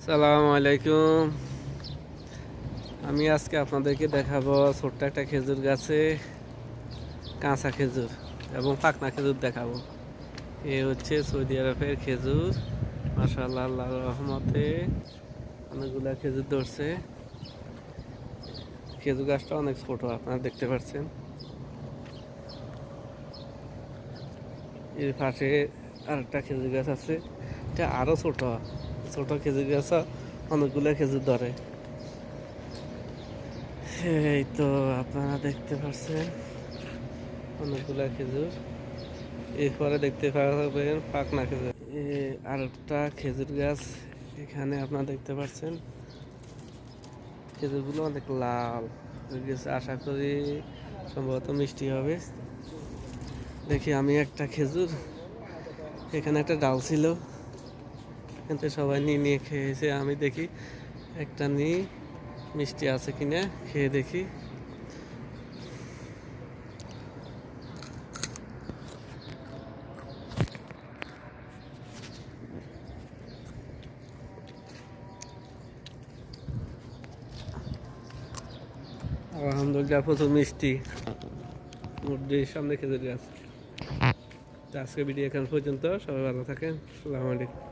সালাম আলাইকুম। আমি আজকে আপনাদেরকে দেখাবো ছোট্ট একটা খেজুর গাছে কাঁচা খেজুর এবং পাকনা খেজুর দেখাবো। এ হচ্ছে সৌদি আরবের খেজুর। মাশাআল্লাহ, আল্লাহর রহমতে অনেকগুলা খেজুর ধরছে। খেজুর গাছটা অনেক ছোট, আপনারা দেখতে পাচ্ছেন। এর পাশে আরেকটা খেজুর গাছ আছে, এটা আরো ছোট ছোট খেজুর গাছ, অনেকগুলো খেজুর ধরে। এই তো আপনারা দেখতে পাচ্ছেন অনেকগুলা খেজুর। এরপরে দেখতে পাবেন পাকনা খেজুর। আর একটা খেজুর গাছ এখানে আপনারা দেখতে পাচ্ছেন। খেজুরগুলো অনেক লাল হয়ে গেছে, আশা করি সম্ভবত মিষ্টি হবে। দেখি আমি একটা খেজুর, এখানে একটা ডাল ছিল, কিন্তু সবাই নিয়ে নিয়ে খেয়েছে। আমি দেখি একটা নিয়ে মিষ্টি আছে কিনা খেয়ে দেখি। আলহামদুলিল্লাহ, প্রচুর মিষ্টি। মুরগির সামনে খেজুর গাছ। আজকে ভিডিও এখান পর্যন্ত। সবাই ভালো থাকেন। আসসালামু আলাইকুম।